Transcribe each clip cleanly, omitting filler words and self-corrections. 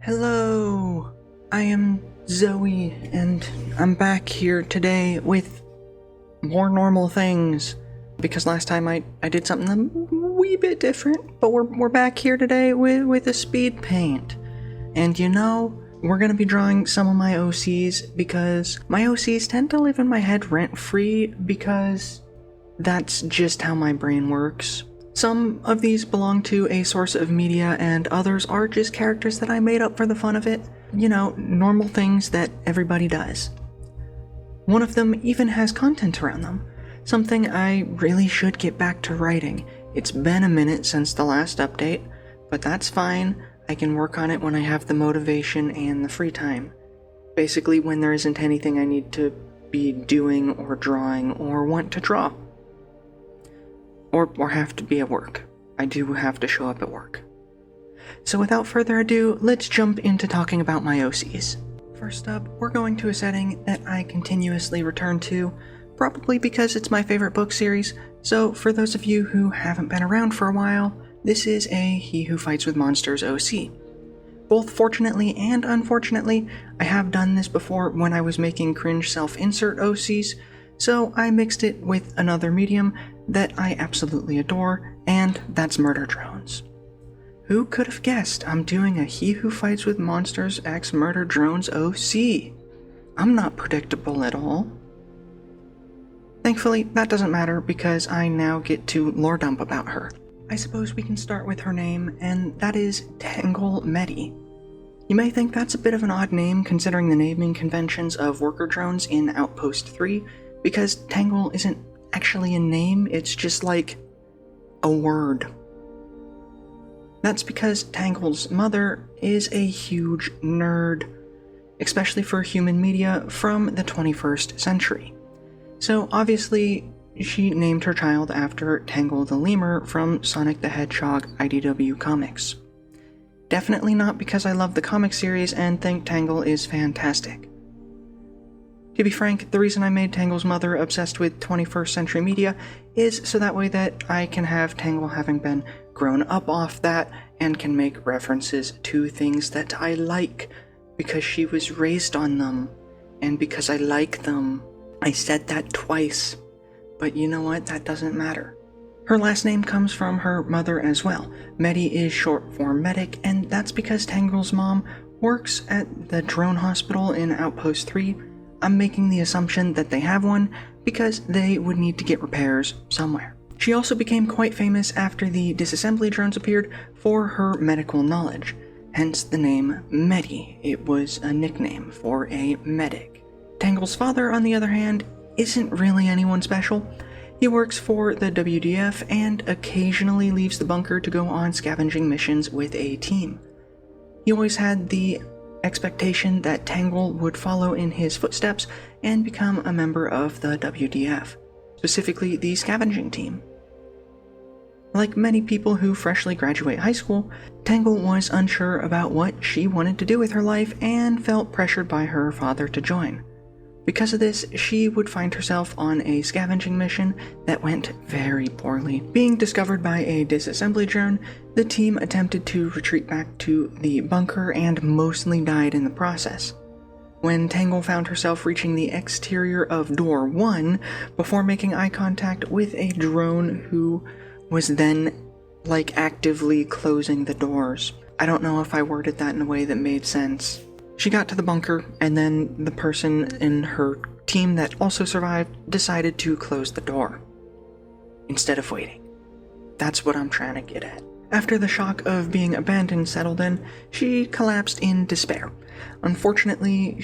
Hello, I am Zoe, and I'm back here today with more normal things, because last time I did something a wee bit different, but we're back here today with a speed paint. And you know, we're gonna be drawing some of my OCs, because my OCs tend to live in my head rent-free, because that's just how my brain works. Some of these belong to a source of media, and others are just characters that I made up for the fun of it. You know, normal things that everybody does. One of them even has content around them, something I really should get back to writing. It's been a minute since the last update, but that's fine. I can work on it when I have the motivation and the free time. Basically, when there isn't anything I need to be doing or drawing or want to draw. Or have to be at work. I do have to show up at work. So without further ado, let's jump into talking about my OCs. First up, we're going to a setting that I continuously return to, probably because it's my favorite book series, so for those of you who haven't been around for a while, this is a He Who Fights with Monsters OC. Both fortunately and unfortunately, I have done this before when I was making cringe self-insert OCs, so I mixed it with another medium that I absolutely adore, and that's murder drones. Who could have guessed I'm doing a He Who Fights with Monsters x Murder Drones OC? I'm not predictable at all. Thankfully, that doesn't matter because I now get to lore dump about her. I suppose we can start with her name, and that is Tangle Medi. You may think that's a bit of an odd name considering the naming conventions of worker drones in Outpost 3, because Tangle isn't actually a name, it's just like a word. That's because Tangle's mother is a huge nerd, especially for human media from the 21st century. So obviously, she named her child after Tangle the Lemur from Sonic the Hedgehog IDW comics. Definitely not because I love the comic series and think Tangle is fantastic. To be frank, the reason I made Tangle's mother obsessed with 21st century media is so that way that I can have Tangle having been grown up off that and can make references to things that I like because she was raised on them and because I like them. I said that twice, but you know what? That doesn't matter. Her last name comes from her mother as well. Medi is short for medic, and that's because Tangle's mom works at the drone hospital in Outpost 3. I'm making the assumption that they have one because they would need to get repairs somewhere. She also became quite famous after the disassembly drones appeared for her medical knowledge, hence the name Medi. It was a nickname for a medic. Tangle's father, on the other hand, isn't really anyone special. He works for the WDF and occasionally leaves the bunker to go on scavenging missions with a team. He always had the expectation that Tangle would follow in his footsteps and become a member of the WDF, specifically the scavenging team. Like many people who freshly graduate high school, Tangle was unsure about what she wanted to do with her life and felt pressured by her father to join. Because of this, she would find herself on a scavenging mission that went very poorly. Being discovered by a disassembly drone, the team attempted to retreat back to the bunker and mostly died in the process. When Tangle found herself reaching the exterior of Door 1 before making eye contact with a drone who was then, actively closing the doors. I don't know if I worded that in a way that made sense. She got to the bunker, and then the person in her team that also survived decided to close the door instead of waiting. That's what I'm trying to get at. After the shock of being abandoned settled in, she collapsed in despair. Fortunately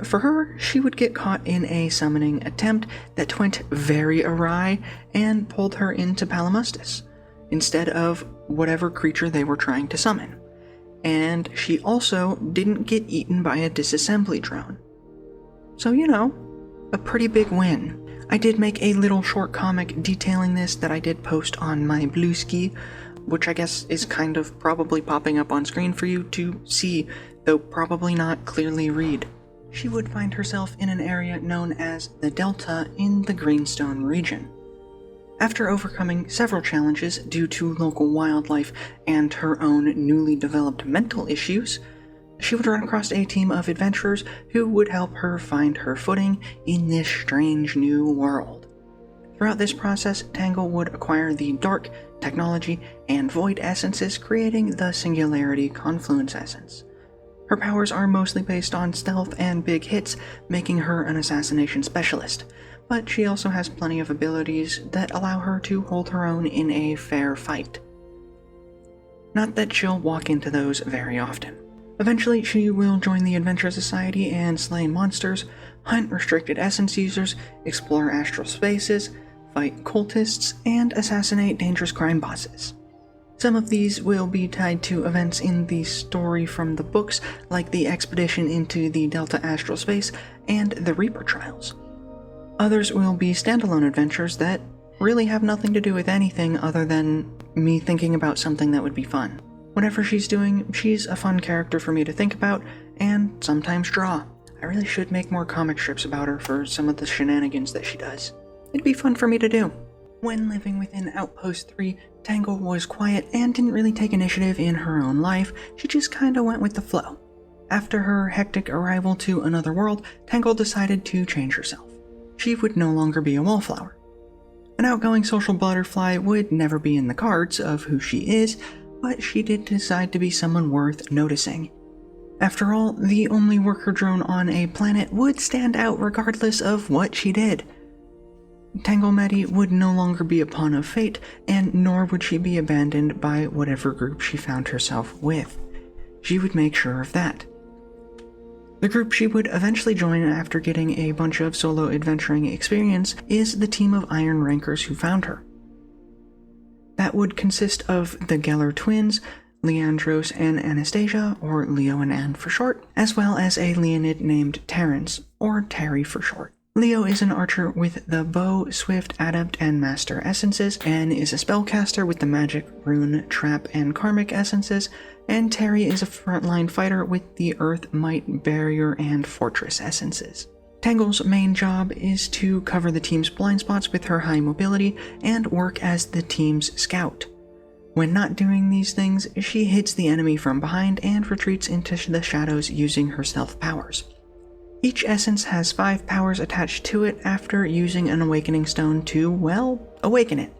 for her, she would get caught in a summoning attempt that went very awry and pulled her into Palimustis instead of whatever creature they were trying to summon. And she also didn't get eaten by a disassembly drone. So, you know, a pretty big win. I did make a little short comic detailing this that I did post on my Bluesky, which I guess is kind of probably popping up on screen for you to see, though probably not clearly read. She would find herself in an area known as the Delta in the Greenstone region. After overcoming several challenges due to local wildlife and her own newly developed mental issues, she would run across a team of adventurers who would help her find her footing in this strange new world. Throughout this process, Tangle would acquire the Dark, Technology, and Void essences, creating the Singularity Confluence essence. Her powers are mostly based on stealth and big hits, making her an assassination specialist, but she also has plenty of abilities that allow her to hold her own in a fair fight. Not that she'll walk into those very often. Eventually, she will join the Adventure Society and slay monsters, hunt restricted essence users, explore astral spaces, fight cultists, and assassinate dangerous crime bosses. Some of these will be tied to events in the story from the books, like the expedition into the Delta astral space and the Reaper trials. Others will be standalone adventures that really have nothing to do with anything other than me thinking about something that would be fun. Whatever she's doing, she's a fun character for me to think about and sometimes draw. I really should make more comic strips about her for some of the shenanigans that she does. It'd be fun for me to do. When living within Outpost 3, Tangle was quiet and didn't really take initiative in her own life. She just kinda went with the flow. After her hectic arrival to another world, Tangle decided to change herself. She would no longer be a wallflower. An outgoing social butterfly would never be in the cards of who she is, but she did decide to be someone worth noticing. After all, the only worker drone on a planet would stand out regardless of what she did. Tangle Medi would no longer be a pawn of fate, and nor would she be abandoned by whatever group she found herself with. She would make sure of that. The group she would eventually join after getting a bunch of solo adventuring experience is the team of Iron Rankers who found her. That would consist of the Geller twins, Leandros and Anastasia, or Leo and Anne for short, as well as a Leonid named Terrence, or Terry for short. Leo is an archer with the Bow, Swift, Adept, and Master essences. Anne is a spellcaster with the Magic, Rune, Trap, and Karmic essences, and Terry is a frontline fighter with the Earth, Might, Barrier, and Fortress essences. Tangle's main job is to cover the team's blind spots with her high mobility and work as the team's scout. When not doing these things, she hits the enemy from behind and retreats into the shadows using her stealth powers. Each essence has 5 powers attached to it after using an awakening stone to, well, awaken it.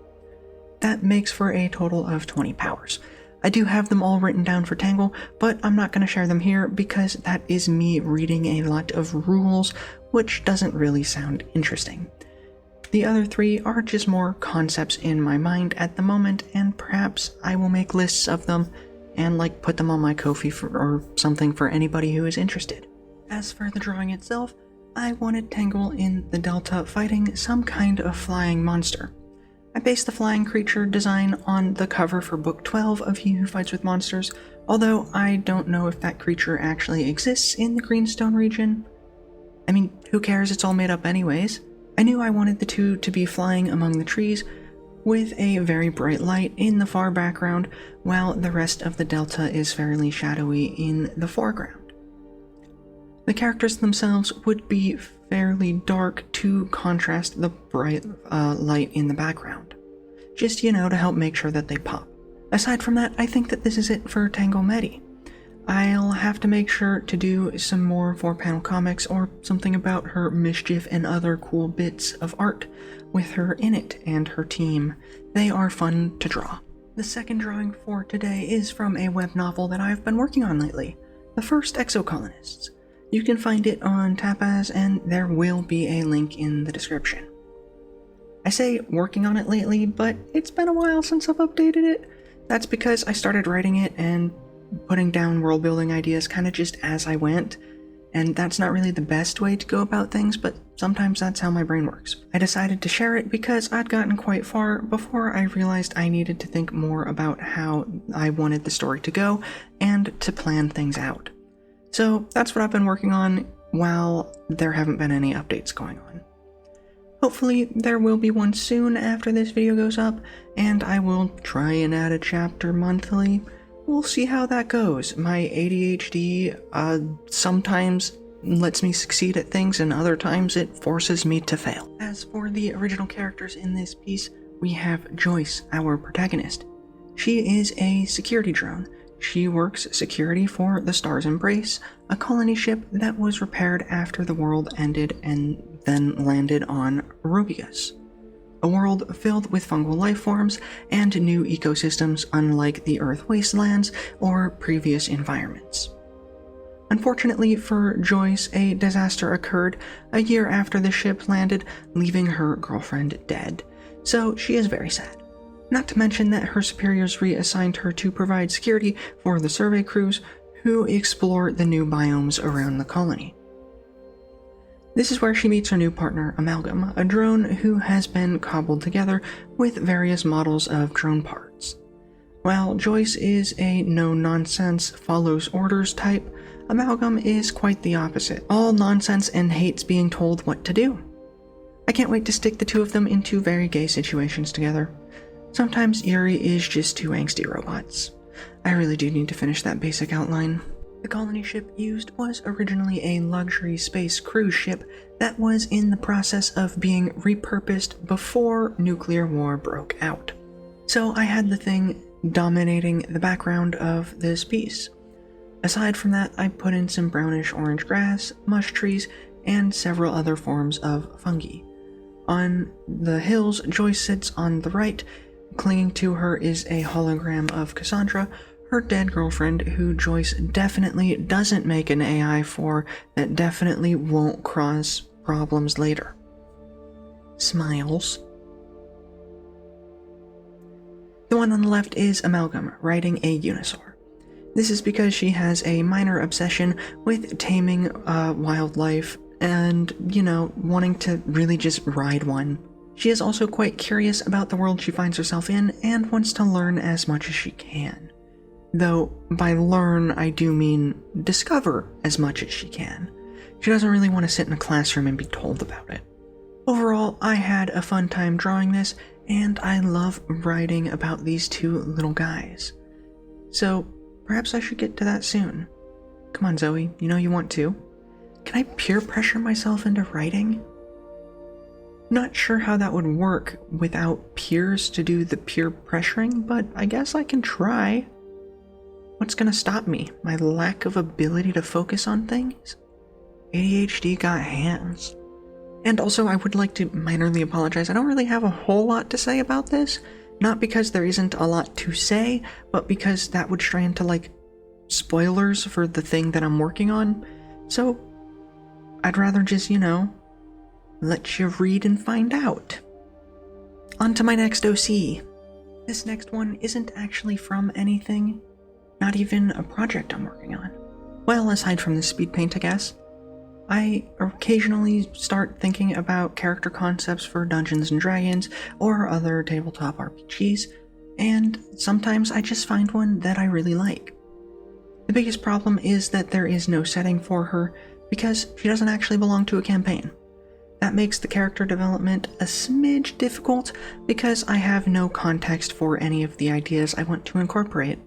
That makes for a total of 20 powers. I do have them all written down for Tangle, but I'm not going to share them here because that is me reading a lot of rules, which doesn't really sound interesting. The other 3 are just more concepts in my mind at the moment, and perhaps I will make lists of them and put them on my Ko-fi or something for anybody who is interested. As for the drawing itself, I wanted Tangle in the Delta fighting some kind of flying monster. I based the flying creature design on the cover for Book 12 of He Who Fights with Monsters, although I don't know if that creature actually exists in the Greenstone region. I mean, who cares, it's all made up anyways. I knew I wanted the two to be flying among the trees, with a very bright light in the far background, while the rest of the Delta is fairly shadowy in the foreground. The characters themselves would be fairly dark to contrast the bright light in the background. Just, to help make sure that they pop. Aside from that, I think that this is it for Tangle Medi. I'll have to make sure to do some more 4-panel comics or something about her mischief and other cool bits of art with her in it and her team. They are fun to draw. The second drawing for today is from a web novel that I've been working on lately, the first Exo-Colonists. You can find it on Tapaz, and there will be a link in the description. I say working on it lately, but it's been a while since I've updated it. That's because I started writing it and putting down world building ideas kind of just as I went, and that's not really the best way to go about things, but sometimes that's how my brain works. I decided to share it because I'd gotten quite far before I realized I needed to think more about how I wanted the story to go and to plan things out. So that's what I've been working on while there haven't been any updates going on. Hopefully there will be one soon after this video goes up, and I will try and add a chapter monthly. We'll see how that goes. My ADHD sometimes lets me succeed at things, and other times it forces me to fail. As for the original characters in this piece, we have Joyce, our protagonist. She is a security drone. She works security for the Star's Embrace, a colony ship that was repaired after the world ended and then landed on Robigus, a world filled with fungal life forms and new ecosystems unlike the Earth wastelands or previous environments. Unfortunately for Joyce, a disaster occurred a year after the ship landed, leaving her girlfriend dead, so she is very sad. Not to mention that her superiors reassigned her to provide security for the survey crews who explore the new biomes around the colony. This is where she meets her new partner, Amalgam, a drone who has been cobbled together with various models of drone parts. While Joyce is a no-nonsense, follows orders type, Amalgam is quite the opposite, all nonsense and hates being told what to do. I can't wait to stick the two of them into very gay situations together. Sometimes Yuri is just two angsty robots. I really do need to finish that basic outline. The colony ship used was originally a luxury space cruise ship that was in the process of being repurposed before nuclear war broke out. So I had the thing dominating the background of this piece. Aside from that, I put in some brownish orange grass, mush trees, and several other forms of fungi. On the hills, Joyce sits on the right. Clinging to her is a hologram of Cassandra, her dead girlfriend, who Joyce definitely doesn't make an AI for, that definitely won't cause problems later. Smiles. The one on the left is Amalgam, riding a Unisaur. This is because she has a minor obsession with taming wildlife and, wanting to really just ride one. She is also quite curious about the world she finds herself in and wants to learn as much as she can. Though, by learn, I do mean discover as much as she can. She doesn't really want to sit in a classroom and be told about it. Overall, I had a fun time drawing this, and I love writing about these two little guys. So, perhaps I should get to that soon. Come on, Zoe, you know you want to. Can I peer pressure myself into writing? Not sure how that would work without peers to do the peer pressuring, but I guess I can try. What's gonna stop me? My lack of ability to focus on things? ADHD got hands. And also, I would like to minorly apologize. I don't really have a whole lot to say about this. Not because there isn't a lot to say, but because that would stray into, spoilers for the thing that I'm working on. So, I'd rather just, let you read and find out. On to my next OC. This next one isn't actually from anything, not even a project I'm working on. Well, aside from the speed paint, I guess. I occasionally start thinking about character concepts for Dungeons & Dragons or other tabletop RPGs, and sometimes I just find one that I really like. The biggest problem is that there is no setting for her because she doesn't actually belong to a campaign. That makes the character development a smidge difficult because I have no context for any of the ideas I want to incorporate.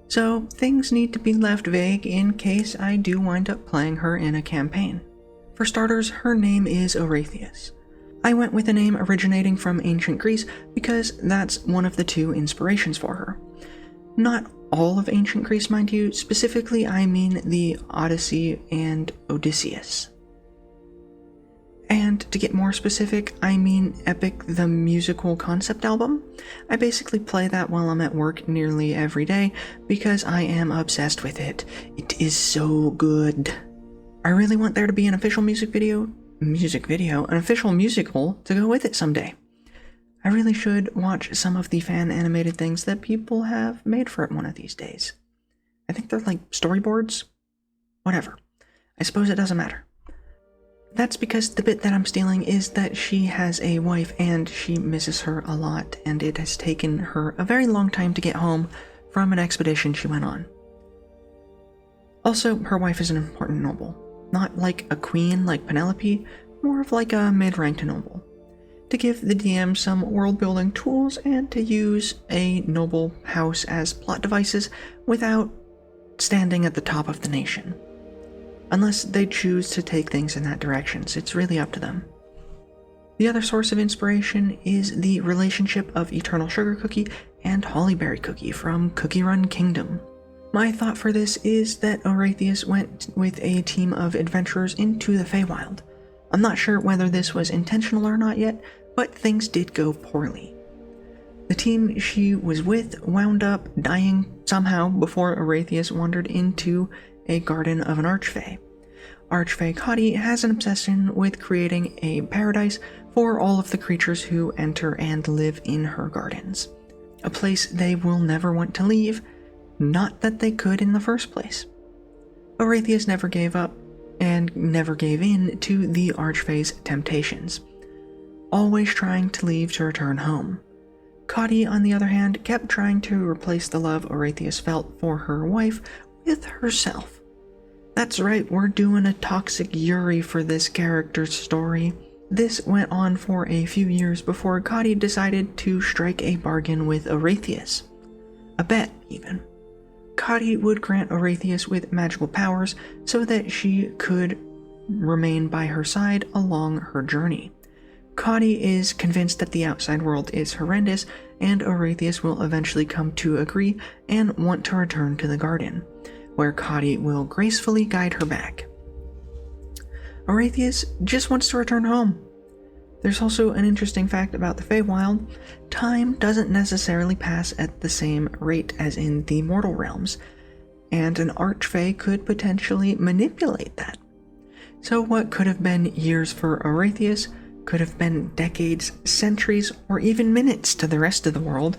So things need to be left vague in case I do wind up playing her in a campaign. For starters, her name is Orathius. I went with a name originating from ancient Greece because that's one of the two inspirations for her. Not all of ancient Greece, mind you. Specifically, I mean the Odyssey and Odysseus. And to get more specific, I mean Epic the Musical Concept Album. I basically play that while I'm at work nearly every day because I am obsessed with it. It is so good. I really want there to be an official an official musical to go with it someday. I really should watch some of the fan animated things that people have made for it one of these days. I think they're like storyboards? Whatever. I suppose it doesn't matter. That's because the bit that I'm stealing is that she has a wife and she misses her a lot, and it has taken her a very long time to get home from an expedition she went on. Also, her wife is an important noble. Not like a queen like Penelope, more of like a mid-ranked noble. To give the DM some world-building tools and to use a noble house as plot devices without standing at the top of the nation. Unless they choose to take things in that direction, so it's really up to them. The other source of inspiration is the relationship of Eternal Sugar Cookie and Hollyberry Cookie from Cookie Run Kingdom. My thought for this is that Orathius went with a team of adventurers into the Feywild. I'm not sure whether this was intentional or not yet, but things did go poorly. The team she was with wound up dying somehow before Orathius wandered into a garden of an Archfey. Archfey Cotty has an obsession with creating a paradise for all of the creatures who enter and live in her gardens. A place they will never want to leave, not that they could in the first place. Orathius never gave up and never gave in to the Archfey's temptations, always trying to leave to return home. Cotty, on the other hand, kept trying to replace the love Orathius felt for her wife with herself. That's right, we're doing a toxic Yuri for this character's story. This went on for a few years before Cotty decided to strike a bargain with Orathius. A bet, even. Cotty would grant Orathius with magical powers so that she could remain by her side along her journey. Cotty is convinced that the outside world is horrendous, and Orathius will eventually come to agree and want to return to the garden, where Cotty will gracefully guide her back. Orathius just wants to return home. There's also an interesting fact about the Feywild. Time doesn't necessarily pass at the same rate as in the mortal realms, and an Archfey could potentially manipulate that. So what could have been years for Orathius could have been decades, centuries, or even minutes to the rest of the world.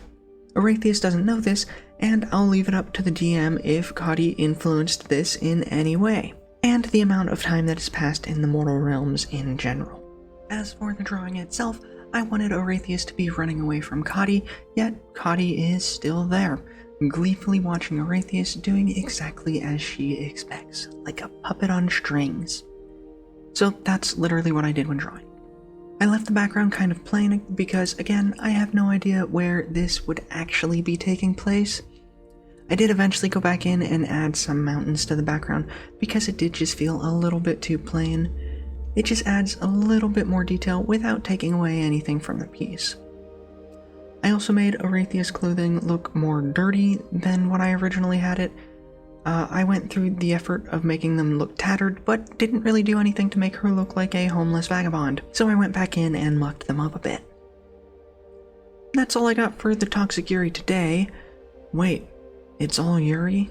Orathius doesn't know this, and I'll leave it up to the DM if Cotty influenced this in any way, and the amount of time that has passed in the mortal realms in general. As for the drawing itself, I wanted Orathius to be running away from Cotty, yet Cotty is still there, gleefully watching Orathius doing exactly as she expects, like a puppet on strings. So that's literally what I did when drawing. I left the background kind of plain because, again, I have no idea where this would actually be taking place. I did eventually go back in and add some mountains to the background because it did just feel a little bit too plain. It just adds a little bit more detail without taking away anything from the piece. I also made Orathius' clothing look more dirty than what I originally had it. I went through the effort of making them look tattered, but didn't really do anything to make her look like a homeless vagabond, so I went back in and mucked them up a bit. That's all I got for the Toxic Yuri today. Wait, it's all Yuri?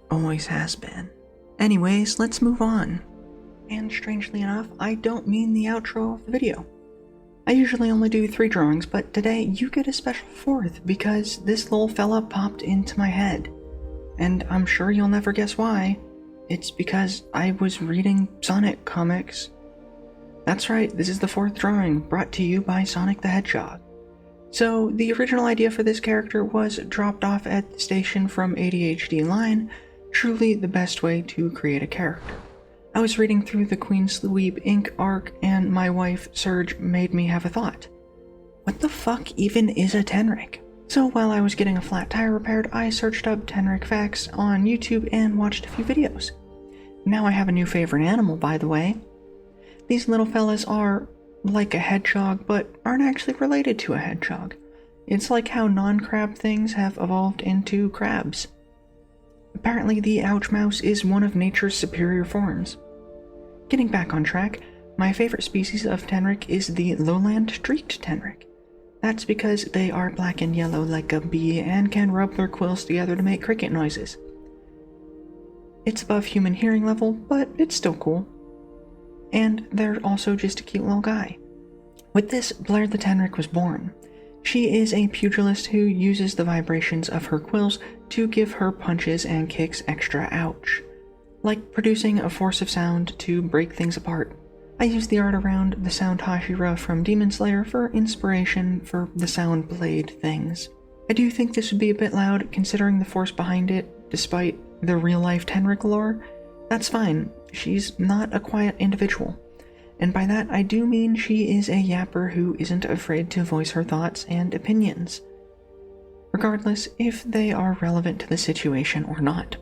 Always has been. Anyways, let's move on. And strangely enough, I don't mean the outro of the video. I usually only do 3 drawings, but today you get a special 4th because this little fella popped into my head. And I'm sure you'll never guess why. It's because I was reading Sonic comics. That's right, this is the 4th drawing, brought to you by Sonic the Hedgehog. So, the original idea for this character was dropped off at the station from ADHD Line, truly the best way to create a character. I was reading through the Queen Sleweeb Inc. arc, and my wife, Serge, made me have a thought. What the fuck even is a Tenric? So while I was getting a flat tire repaired, I searched up Tenric facts on YouTube and watched a few videos. Now I have a new favorite animal, by the way. These little fellas are like a hedgehog, but aren't actually related to a hedgehog. It's like how non-crab things have evolved into crabs. Apparently the ouch mouse is one of nature's superior forms. Getting back on track, my favorite species of Tenric is the lowland streaked Tenric. That's because they are black and yellow like a bee and can rub their quills together to make cricket noises. It's above human hearing level, but it's still cool. And they're also just a cute little guy. With this, Blair the Tenric was born. She is a pugilist who uses the vibrations of her quills to give her punches and kicks extra ouch, like producing a force of sound to break things apart. I used the art around the sound Hashira from Demon Slayer for inspiration for the sound blade things. I do think this would be a bit loud considering the force behind it, despite the real-life Tenric lore. That's fine, she's not a quiet individual. And by that I do mean she is a yapper who isn't afraid to voice her thoughts and opinions, regardless if they are relevant to the situation or not.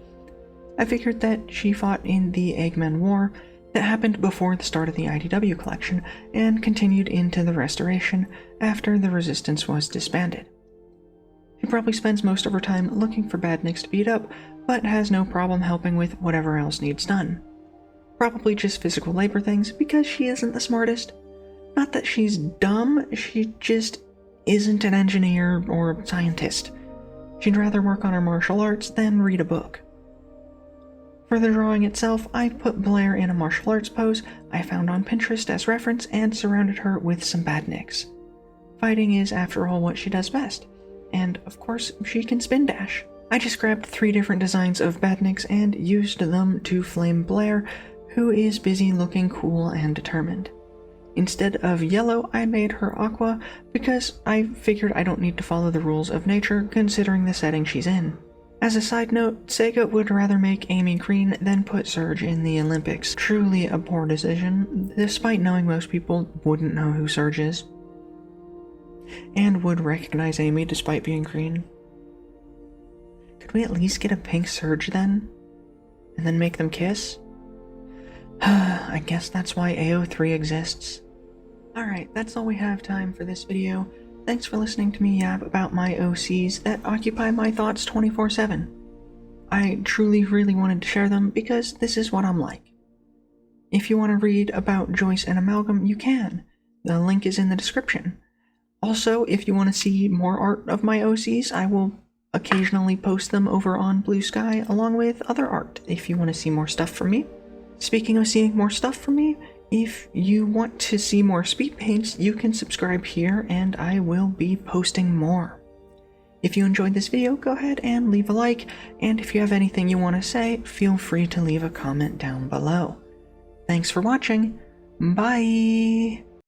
I figured that she fought in the Eggman War, It happened before the start of the IDW collection and continued into the Restoration after the Resistance was disbanded. She probably spends most of her time looking for badniks to beat up, but has no problem helping with whatever else needs done. Probably just physical labor things because she isn't the smartest. Not that she's dumb, she just isn't an engineer or scientist. She'd rather work on her martial arts than read a book. For the drawing itself, I put Blair in a martial arts pose I found on Pinterest as reference and surrounded her with some badniks. Fighting is, after all, what she does best. And, of course, she can spin dash. I just grabbed 3 different designs of badniks and used them to flame Blair, who is busy looking cool and determined. Instead of yellow, I made her aqua because I figured I don't need to follow the rules of nature considering the setting she's in. As a side note, Sega would rather make Amy green than put Surge in the Olympics. Truly a poor decision, despite knowing most people wouldn't know who Surge is. And would recognize Amy despite being green. Could we at least get a pink Surge then? And then make them kiss? I guess that's why AO3 exists. Alright, that's all we have time for this video. Thanks for listening to me yap about my OCs that occupy my thoughts 24/7. I truly really wanted to share them because this is what I'm like. If you want to read about Joyce and Amalgam, you can. The link is in the description. Also, if you want to see more art of my OCs, I will occasionally post them over on Blue Sky along with other art if you want to see more stuff from me. Speaking of seeing more stuff from me, if you want to see more speed paints, you can subscribe here and I will be posting more. If you enjoyed this video, go ahead and leave a like, and if you have anything you want to say, feel free to leave a comment down below. Thanks for watching. Bye!